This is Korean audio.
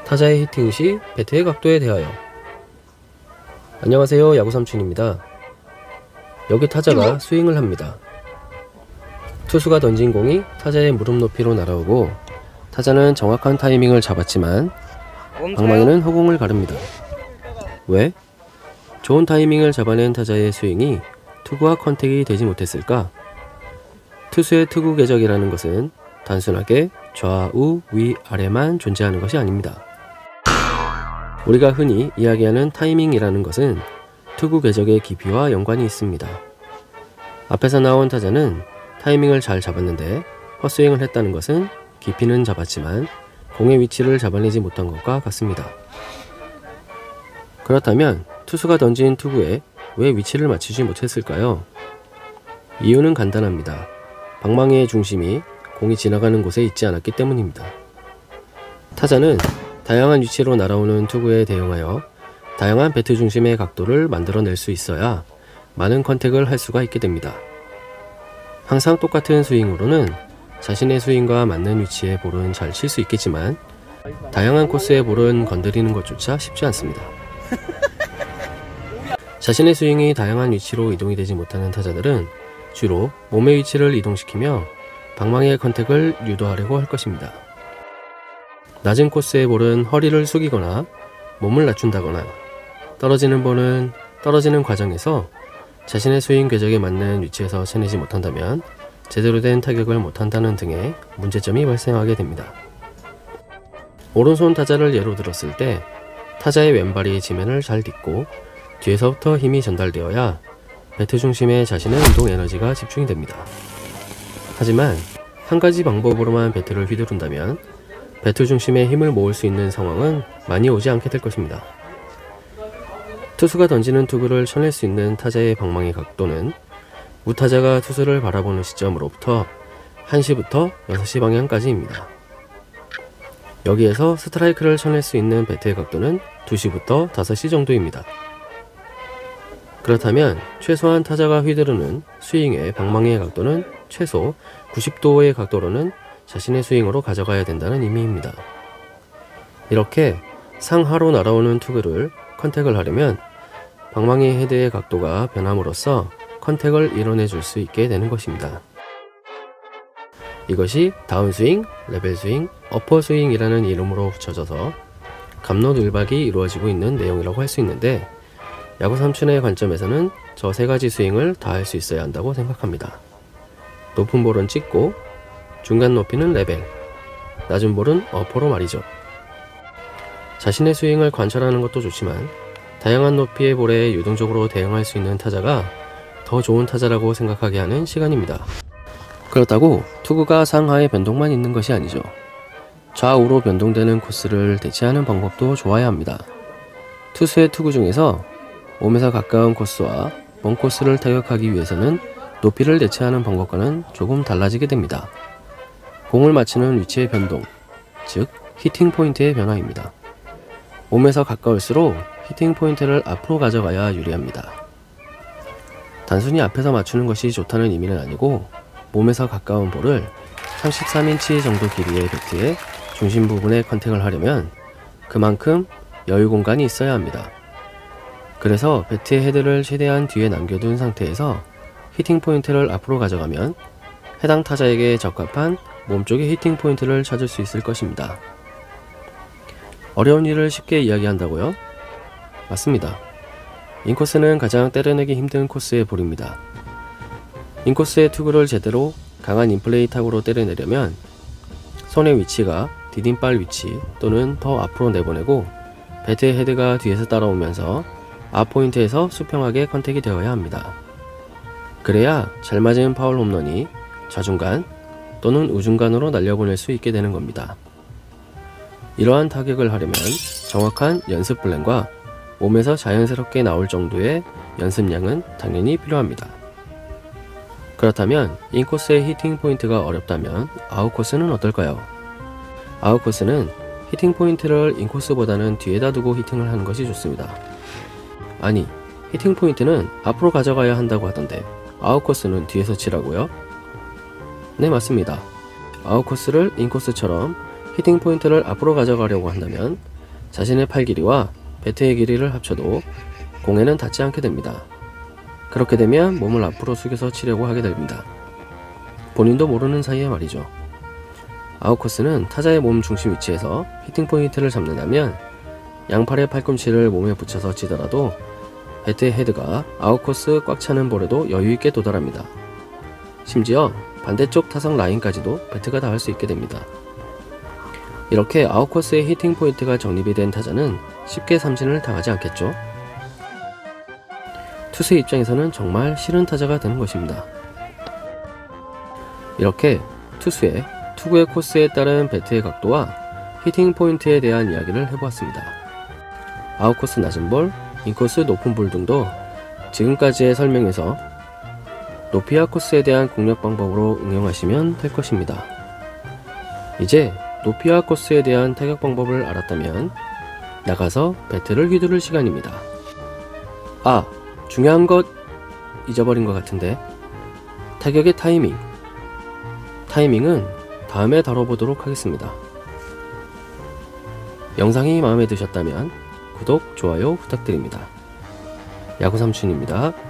타자의 히팅 시 배트의 각도에 대하여. 안녕하세요, 야구삼촌입니다. 여기 타자가 스윙을 합니다. 투수가 던진 공이 타자의 무릎 높이로 날아오고 타자는 정확한 타이밍을 잡았지만 방망이는 허공을 가릅니다. 왜? 좋은 타이밍을 잡아낸 타자의 스윙이 투구와 컨택이 되지 못했을까? 투수의 투구 궤적이라는 것은 단순하게 좌우 위아래만 존재하는 것이 아닙니다. 우리가 흔히 이야기하는 타이밍이라는 것은 투구 궤적의 깊이와 연관이 있습니다. 앞에서 나온 타자는 타이밍을 잘 잡았는데 헛스윙을 했다는 것은 깊이는 잡았지만 공의 위치를 잡아내지 못한 것과 같습니다. 그렇다면 투수가 던진 투구에 왜 위치를 맞추지 못했을까요? 이유는 간단합니다. 방망이의 중심이 공이 지나가는 곳에 있지 않았기 때문입니다. 타자는 다양한 위치로 날아오는 투구에 대응하여 다양한 배트 중심의 각도를 만들어낼 수 있어야 많은 컨택을 할 수가 있게 됩니다. 항상 똑같은 스윙으로는 자신의 스윙과 맞는 위치의 볼은 잘 칠 수 있겠지만 다양한 코스의 볼은 건드리는 것조차 쉽지 않습니다. 자신의 스윙이 다양한 위치로 이동이 되지 못하는 타자들은 주로 몸의 위치를 이동시키며 방망이의 컨택을 유도하려고 할 것입니다. 낮은 코스의 볼은 허리를 숙이거나 몸을 낮춘다거나 떨어지는 볼은 떨어지는 과정에서 자신의 스윙 궤적에 맞는 위치에서 쳐내지 못한다면 제대로 된 타격을 못한다는 등의 문제점이 발생하게 됩니다. 오른손 타자를 예로 들었을 때 타자의 왼발이 지면을 잘 딛고 뒤에서부터 힘이 전달되어야 배트 중심에 자신의 운동 에너지가 집중이 됩니다. 하지만 한 가지 방법으로만 배트를 휘두른다면 배트 중심에 힘을 모을 수 있는 상황은 많이 오지 않게 될 것입니다. 투수가 던지는 투구를 쳐낼 수 있는 타자의 방망이 각도는 무타자가 투수를 바라보는 시점으로부터 1시부터 6시 방향까지입니다. 여기에서 스트라이크를 쳐낼 수 있는 배트의 각도는 2시부터 5시 정도입니다. 그렇다면 최소한 타자가 휘두르는 스윙의 방망이의 각도는 최소 90도의 각도로는 자신의 스윙으로 가져가야 된다는 의미입니다. 이렇게 상하로 날아오는 투구를 컨택을 하려면 방망이 헤드의 각도가 변함으로써 컨택을 이뤄내 줄 수 있게 되는 것입니다. 이것이 다운스윙, 레벨스윙, 어퍼스윙이라는 이름으로 붙여져서 갑론을박이 이루어지고 있는 내용이라고 할 수 있는데 야구삼촌의 관점에서는 저 세 가지 스윙을 다 할 수 있어야 한다고 생각합니다. 높은 볼은 찍고 중간 높이는 레벨, 낮은 볼은 어퍼로 말이죠. 자신의 스윙을 관찰하는 것도 좋지만 다양한 높이의 볼에 유동적으로 대응할 수 있는 타자가 더 좋은 타자라고 생각하게 하는 시간입니다. 그렇다고 투구가 상하의 변동만 있는 것이 아니죠. 좌우로 변동되는 코스를 대체하는 방법도 좋아야 합니다. 투수의 투구 중에서 몸에서 가까운 코스와 먼 코스를 타격하기 위해서는 높이를 대체하는 방법과는 조금 달라지게 됩니다. 공을 맞추는 위치의 변동, 즉 히팅 포인트의 변화입니다. 몸에서 가까울수록 히팅 포인트를 앞으로 가져가야 유리합니다. 단순히 앞에서 맞추는 것이 좋다는 의미는 아니고 몸에서 가까운 볼을 33인치 정도 길이의 배트의 중심 부분에 컨택을 하려면 그만큼 여유 공간이 있어야 합니다. 그래서 배트의 헤드를 최대한 뒤에 남겨둔 상태에서 히팅 포인트를 앞으로 가져가면 해당 타자에게 적합한 몸쪽의 히팅 포인트를 찾을 수 있을 것입니다. 어려운 일을 쉽게 이야기한다고요? 맞습니다. 인코스는 가장 때려내기 힘든 코스의 볼입니다. 인코스의 투구를 제대로 강한 인플레이 타구로 때려내려면 손의 위치가 디딤발 위치 또는 더 앞으로 내보내고 배트의 헤드가 뒤에서 따라오면서 앞 포인트에서 수평하게 컨택이 되어야 합니다. 그래야 잘 맞은 파울 홈런이 좌중간 또는 우중간으로 날려보낼 수 있게 되는 겁니다. 이러한 타격을 하려면 정확한 연습 플랜과 몸에서 자연스럽게 나올 정도의 연습량은 당연히 필요합니다. 그렇다면 인코스의 히팅 포인트가 어렵다면 아웃코스는 어떨까요? 아웃코스는 히팅 포인트를 인코스보다는 뒤에다 두고 히팅을 하는 것이 좋습니다. 아니, 히팅 포인트는 앞으로 가져가야 한다고 하던데 아웃코스는 뒤에서 치라고요? 네, 맞습니다. 아웃코스를 인코스처럼 히팅 포인트를 앞으로 가져가려고 한다면 자신의 팔 길이와 배트의 길이를 합쳐도 공에는 닿지 않게 됩니다. 그렇게 되면 몸을 앞으로 숙여서 치려고 하게 됩니다. 본인도 모르는 사이에 말이죠. 아웃코스는 타자의 몸 중심 위치에서 히팅 포인트를 잡는다면 양팔의 팔꿈치를 몸에 붙여서 치더라도 배트의 헤드가 아웃코스 꽉 차는 볼에도 여유있게 도달합니다. 심지어 반대쪽 타석 라인까지도 배트가 닿을 수 있게 됩니다. 이렇게 아웃코스의 히팅 포인트가 정립이 된 타자는 쉽게 삼진을 당하지 않겠죠? 투수의 입장에서는 정말 싫은 타자가 되는 것입니다. 이렇게 투구의 코스에 따른 배트의 각도와 히팅 포인트에 대한 이야기를 해보았습니다. 아웃코스 낮은 볼, 인코스 높은 볼 등도 지금까지의 설명에서 높이와 코스에 대한 공략 방법으로 응용하시면 될 것입니다. 이제 높이와 코스에 대한 타격 방법을 알았다면 나가서 배트를 휘두를 시간입니다. 아, 중요한 것 잊어버린 것 같은데, 타격의 타이밍. 타이밍은 다음에 다뤄보도록 하겠습니다. 영상이 마음에 드셨다면 구독, 좋아요 부탁드립니다. 야구삼촌입니다.